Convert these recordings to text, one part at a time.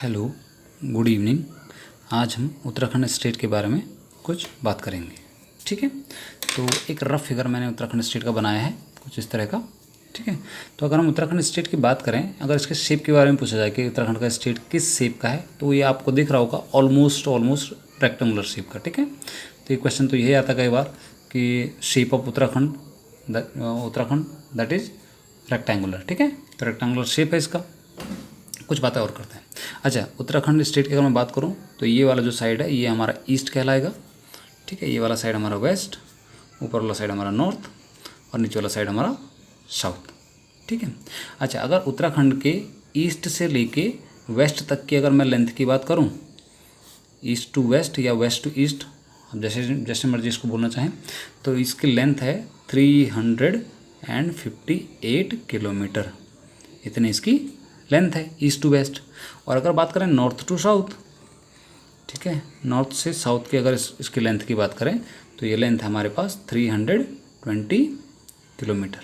Hello, good evening. आज हम Uttarakhand state के बारे में कुछ बात करेंगे। ठीक है, तो एक रफ फिगर मैंने उत्तराखंड स्टेट का बनाया है कुछ इस तरह का। ठीक है, तो अगर हम उत्तराखंड स्टेट की बात करें, अगर इसके शेप के बारे में पूछा जाए कि उत्तराखंड का स्टेट किस शेप का है, तो ये आपको दिख रहा होगा ऑलमोस्ट रेक्टेंगुलर शेप का। ठीक है, तो ये क्वेश्चन तो यही आता कई बार कि shape of Uttarakhand that is rectangular. ठीक है, तो रेक्टेंगुलर शेप है इसका। कुछ बातें और करते हैं। अच्छा, उत्तराखंड स्टेट की अगर मैं बात करूं तो ये वाला जो साइड है ये हमारा ईस्ट कहलाएगा। ठीक है, ये वाला साइड हमारा वेस्ट, ऊपर वाला साइड हमारा नॉर्थ और नीचे वाला साइड हमारा साउथ। ठीक है, अच्छा, अगर उत्तराखंड के ईस्ट से लेके वेस्ट तक की अगर मैं लेंथ की बात करूं, ईस्ट टू वेस्ट या वेस्ट टू ईस्ट, अब जैसे जैसे मर्जी इसको बोलना चाहें, तो इसकी लेंथ है 358 किलोमीटर। इतनी इसकी लेंथ है ईस्ट टू वेस्ट। और अगर बात करें नॉर्थ टू साउथ, ठीक है, नॉर्थ से साउथ की अगर इसकी लेंथ की बात करें तो ये लेंथ है हमारे पास 320 किलोमीटर।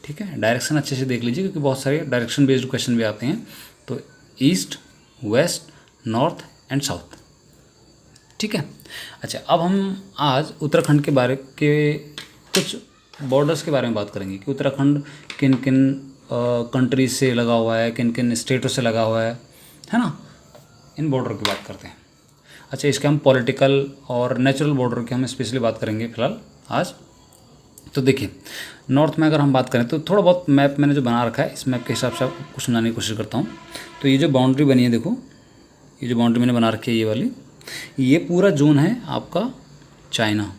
ठीक है, डायरेक्शन अच्छे से देख लीजिए क्योंकि बहुत सारे डायरेक्शन बेस्ड क्वेश्चन भी आते हैं। तो east, west, north and south. ठीक है, अच्छा, अब हम आज उत्तराखंड के बारे के कुछ बॉर्डर्स के बारे में बात करेंगे कि उत्तराखंड किन किन कंट्रीज से लगा हुआ है, किन किन स्टेटों से लगा हुआ है ना। इन बॉर्डर की बात करते हैं। अच्छा, इसके हम पॉलिटिकल और नेचुरल बॉर्डर की हम स्पेशली बात करेंगे फिलहाल आज। तो देखिए, नॉर्थ में अगर हम बात करें तो थोड़ा बहुत मैप मैंने जो बना रखा है, इस मैप के हिसाब से आपको समझाने की कोशिश करता हूँ। तो ये जो बाउंड्री बनी है, देखो ये जो बाउंड्री मैंने बना रखी है ये वाली, ये पूरा जोन है आपका चाइना।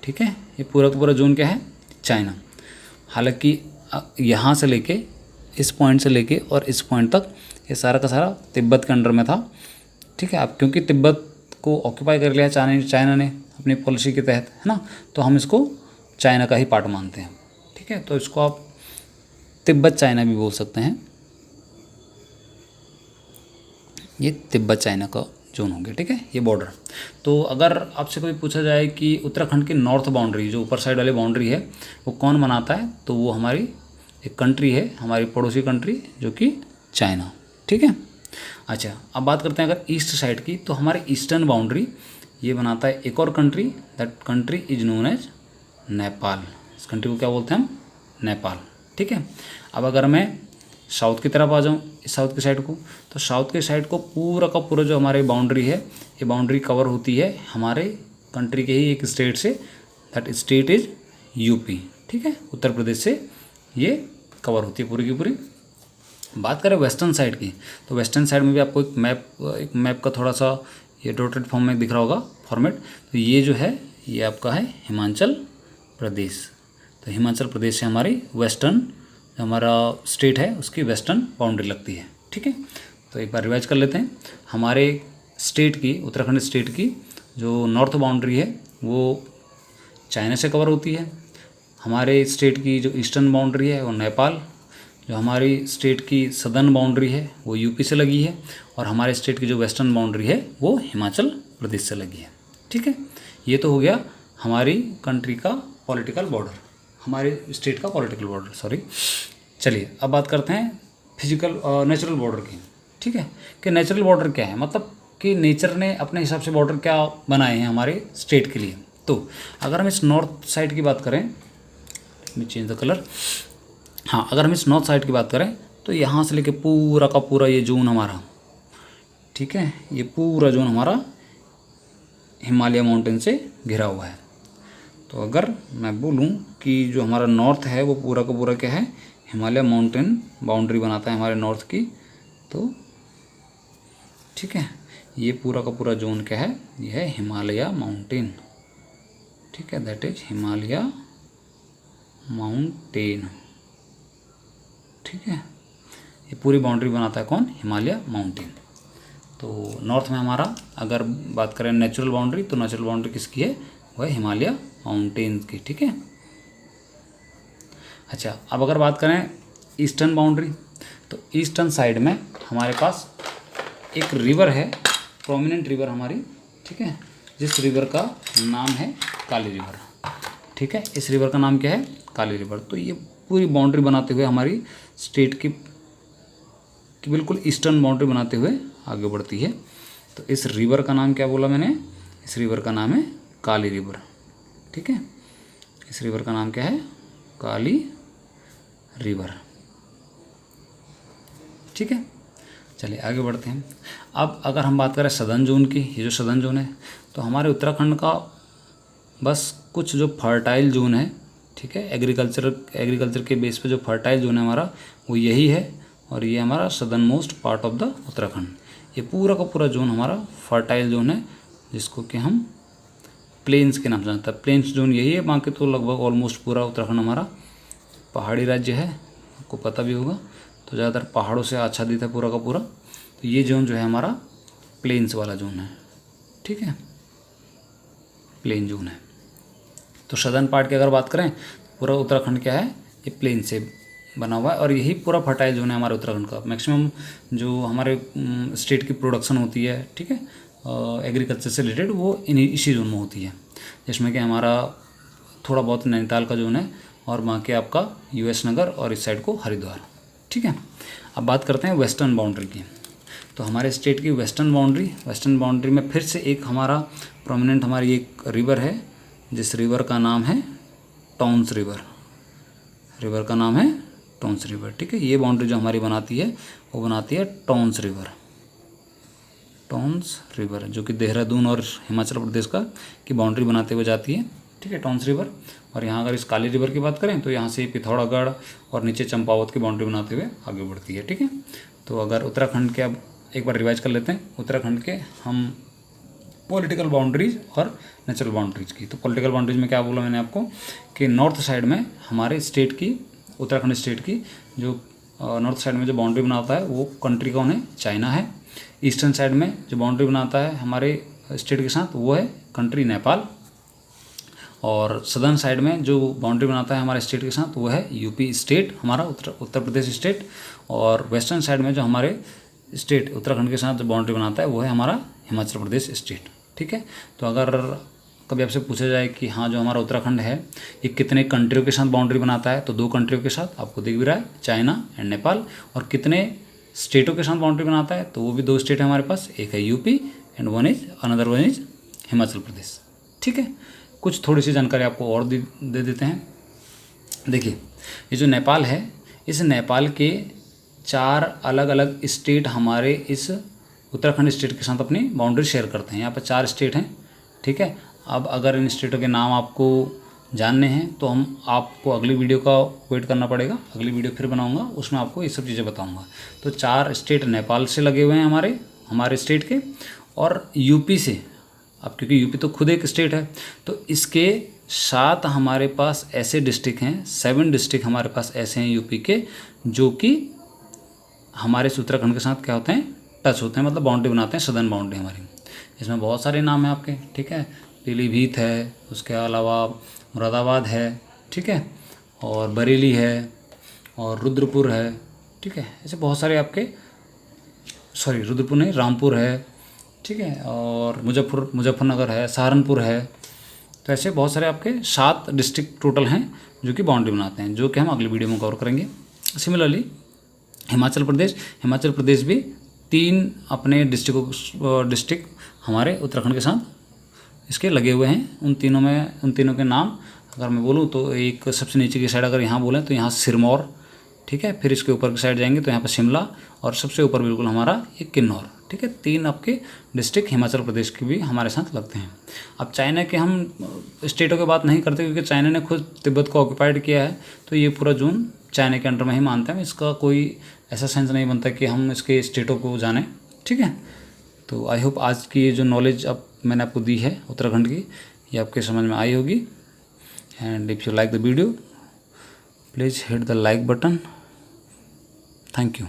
ठीक है, ये पूरा का पूरा जोन क्या है? चाइना। हालांकि यहाँ से लेके इस पॉइंट से लेके और इस पॉइंट तक ये सारा का सारा तिब्बत के अंडर में था। ठीक है, अब क्योंकि तिब्बत को ऑक्यूपाई कर लिया चाइना ने अपनी पॉलिसी के तहत, है ना, तो हम इसको चाइना का ही पार्ट मानते हैं। ठीक है, तो इसको आप तिब्बत चाइना भी बोल सकते हैं। ये तिब्बत चाइना का जोन हो गया। ठीक है, ये बॉर्डर। तो अगर आपसे कोई पूछा जाए कि उत्तराखंड की नॉर्थ बाउंड्री, जो ऊपर साइड वाली बाउंड्री है, वो कौन बनाता है, तो वो हमारी एक कंट्री है, हमारी पड़ोसी कंट्री, जो कि चाइना। ठीक है, अच्छा, अब बात करते हैं अगर ईस्ट साइड की, तो हमारी ईस्टर्न बाउंड्री ये बनाता है एक और country, that country is known as Nepal. इस कंट्री को क्या बोलते हैं हम? नेपाल। ठीक है, अब अगर मैं साउथ की तरफ आ जाऊँ, साउथ की साइड को, तो साउथ की साइड को पूरा का पूरा जो हमारी बाउंड्री है, ये बाउंड्री कवर होती है हमारे कंट्री के ही एक स्टेट से, दैट स्टेट इज यूपी। ठीक है, उत्तर प्रदेश से ये कवर होती है पूरी की पूरी। बात करें वेस्टर्न साइड की, तो वेस्टर्न साइड में भी आपको एक मैप का थोड़ा सा ये डॉटेड फॉर्म में दिख रहा होगा फॉर्मेट। तो ये जो है ये आपका है हिमाचल प्रदेश। तो हिमाचल प्रदेश से हमारी वेस्टर्न हमारा स्टेट है उसकी वेस्टर्न बाउंड्री लगती है। ठीक है, तो एक बार रिवाइज कर लेते हैं। हमारे स्टेट की, उत्तराखंड स्टेट की जो नॉर्थ बाउंड्री है वो चाइना से कवर होती है। हमारे स्टेट की जो ईस्टर्न बाउंड्री है वो नेपाल, जो हमारी स्टेट की सदर्न बाउंड्री है वो यूपी से लगी है, और हमारे स्टेट की जो वेस्टर्न बाउंड्री है वो हिमाचल प्रदेश से लगी है। ठीक है, ये तो हो गया हमारी कंट्री का पॉलिटिकल बॉर्डर, हमारे स्टेट का पॉलिटिकल बॉर्डर, सॉरी। चलिए अब बात करते हैं नेचुरल बॉर्डर की। ठीक है, कि नेचुरल बॉर्डर क्या है, मतलब कि नेचर ने अपने हिसाब से बॉर्डर क्या बनाए हैं हमारे स्टेट के लिए। तो अगर हम इस नॉर्थ साइड की बात करें, चेंज द कलर, हाँ, अगर हम इस नॉर्थ साइड की बात करें तो यहाँ से लेके पूरा का पूरा ये जोन हमारा, ठीक है, ये पूरा जोन हमारा हिमालय माउंटेन से घिरा हुआ है। तो अगर मैं बोलूँ कि जो हमारा नॉर्थ है वो पूरा का पूरा क्या है, हिमालय माउंटेन बाउंड्री बनाता है हमारे नॉर्थ की। तो ठीक है, ये पूरा का पूरा जोन क्या है, ये है हिमालय माउंटेन। ठीक है, दैट इज हिमालय माउंटेन। ठीक है, ये पूरी बाउंड्री बनाता है कौन? हिमालय माउंटेन। तो नॉर्थ में हमारा अगर बात करें नेचुरल बाउंड्री, तो नेचुरल बाउंड्री किसकी है? वो है हिमालय माउंटेन की। ठीक है, अच्छा, अब अगर बात करें ईस्टर्न बाउंड्री, तो ईस्टर्न साइड में हमारे पास एक रिवर है, प्रोमिनेंट रिवर हमारी। ठीक है, जिस रिवर का नाम है काली रिवर। ठीक है, इस रिवर का नाम क्या है? काली रिवर। तो ये पूरी बाउंड्री बनाते हुए हमारी स्टेट की कि बिल्कुल ईस्टर्न बाउंड्री बनाते हुए आगे बढ़ती है। तो इस रिवर का नाम क्या बोला मैंने, इस रिवर का नाम है काली रिवर। ठीक है, इस रिवर का नाम क्या है, काली रिवर। ठीक है, चलिए आगे बढ़ते हैं। अब अगर हम बात करें सदर्न जोन की, ये जो सदर्न जोन है, तो हमारे उत्तराखंड का बस कुछ जो फर्टाइल जोन है, ठीक है, एग्रीकल्चर के बेस पे जो फर्टाइल जोन है हमारा वो यही है, और ये हमारा southern most part of the Uttarakhand. ये पूरा का पूरा जोन हमारा फर्टाइल जोन है, जिसको कि हम प्लेन्स के नाम से जानते हैं। प्लेन्स जोन यही है, बाकी तो लगभग ऑलमोस्ट पूरा उत्तराखंड हमारा पहाड़ी राज्य है, आपको पता भी होगा, तो ज़्यादातर पहाड़ों से आच्छादित है पूरा का पूरा। तो ये जोन जो है हमारा प्लेन्स वाला जोन है। ठीक है, प्लेन जोन है। तो सदर्न पार्ट की अगर बात करें तो पूरा उत्तराखंड क्या है, ये प्लेन से बना हुआ है, और यही पूरा फर्टाइल जोन है हमारे उत्तराखंड का। मैक्सिमम जो हमारे स्टेट की प्रोडक्शन होती है, ठीक है, एग्रीकल्चर से रिलेटेड, वो इसी जोन में होती है, जिसमें कि हमारा थोड़ा बहुत नैनीताल का जोन है, और बाकी आपका यूएस नगर, और इस साइड को हरिद्वार। ठीक है, अब बात करते हैं वेस्टर्न बाउंड्री की। तो हमारे स्टेट की वेस्टर्न बाउंड्री में फिर से एक हमारा प्रोमिनेंट हमारी एक रिवर है, जिस रिवर का नाम है टॉन्स रिवर। रिवर का नाम है टॉन्स रिवर। ठीक है, ये बाउंड्री जो हमारी बनाती है वो बनाती है टॉन्स रिवर, जो कि देहरादून और हिमाचल प्रदेश का की बाउंड्री बनाते हुए जाती है। ठीक है, टॉन्स रिवर। और यहाँ अगर इस काली रिवर की बात करें तो यहाँ से पिथौरागढ़ और नीचे चंपावत की बाउंड्री बनाते हुए आगे बढ़ती है। ठीक है, तो अगर उत्तराखंड के अब एक बार रिवाइज कर लेते हैं उत्तराखंड के हम पॉलिटिकल बाउंड्रीज और नेचुरल बाउंड्रीज की। तो पॉलिटिकल बाउंड्रीज में क्या बोला मैंने आपको कि नॉर्थ साइड में हमारे स्टेट की, उत्तराखंड स्टेट की जो नॉर्थ साइड में जो बाउंड्री बनाता है वो कंट्री कौन है, चाइना है। ईस्टर्न साइड में जो बाउंड्री बनाता है हमारे स्टेट के साथ वो है कंट्री नेपाल। और सदर्न साइड में जो बाउंड्री बनाता है हमारे स्टेट के साथ वो है यूपी स्टेट, हमारा उत्तर प्रदेश स्टेट। और वेस्टर्न साइड में जो हमारे स्टेट उत्तराखंड के साथ जो बाउंड्री बनाता है वो है हमारा हिमाचल प्रदेश स्टेट। ठीक है, तो अगर कभी आपसे पूछा जाए कि हाँ जो हमारा उत्तराखंड है ये कितने कंट्रियों के साथ बाउंड्री बनाता है, तो 2 कंट्रियों के साथ, आपको दिख भी रहा है, चाइना एंड नेपाल। और कितने स्टेटों के साथ बाउंड्री बनाता है, तो वो भी 2 स्टेट है हमारे पास, एक है UP and another one is Himachal Pradesh. ठीक है, कुछ थोड़ी सी जानकारी आपको और दे देते हैं। देखिए, ये जो नेपाल है, इस नेपाल के 4 अलग अलग स्टेट हमारे इस उत्तराखंड स्टेट के साथ अपनी बाउंड्री शेयर करते हैं। यहाँ पर 4 स्टेट हैं। ठीक है, अब अगर इन स्टेटों के नाम आपको जानने हैं तो हम आपको अगली वीडियो का वेट करना पड़ेगा, अगली वीडियो फिर बनाऊंगा, उसमें आपको ये सब चीज़ें बताऊंगा। तो 4 स्टेट नेपाल से लगे हुए हैं हमारे स्टेट के, और यूपी से, अब क्योंकि यूपी तो खुद एक स्टेट है, तो इसके 7 हमारे पास ऐसे डिस्ट्रिक्ट हैं, 7 डिस्ट्रिक्ट हमारे पास ऐसे हैं यूपी के, जो कि हमारे उत्तराखंड के साथ क्या होते हैं, टच होते हैं, मतलब बाउंड्री बनाते हैं, सदर्न बाउंड्री हमारी। इसमें बहुत सारे नाम हैं आपके। ठीक है, पीलीभीत है, उसके अलावा मुरादाबाद है, ठीक है, और बरेली है, और रुद्रपुर है। ठीक है, ऐसे बहुत सारे आपके, सॉरी रुद्रपुर नहीं, रामपुर है, ठीक है, और मुजफ्फरनगर है, सहारनपुर है। तो ऐसे बहुत सारे आपके 7 डिस्ट्रिक्ट टोटल हैं जो कि बाउंड्री बनाते हैं, जो कि हम अगली वीडियो में कवर करेंगे। सिमिलरली हिमाचल प्रदेश भी 3 अपने डिस्ट्रिक्ट हमारे उत्तराखंड के साथ इसके लगे हुए हैं। उन तीनों के नाम अगर मैं बोलूँ तो एक सबसे नीचे की साइड अगर यहाँ बोलें तो यहाँ सिरमौर, ठीक है, फिर इसके ऊपर की साइड जाएंगे तो यहाँ पर शिमला, और सबसे ऊपर बिल्कुल हमारा ये किन्नौर। ठीक है, 3 आपके डिस्ट्रिक्ट हिमाचल प्रदेश के भी हमारे साथ लगते हैं। अब चाइना के हम स्टेटों की बात नहीं करते, क्योंकि चाइना ने खुद तिब्बत को ऑक्यूपाइड किया है, तो ये पूरा जोन चाइना के अंडर में ही मानते हैं। इसका कोई ऐसा सेंस नहीं बनता कि हम इसके स्टेटों को जानें। ठीक है, तो आई होप आज की जो नॉलेज अब मैंने आपको दी है उत्तराखंड की, ये आपके समझ में आई होगी। And if you like the video please hit the like button. Thank you.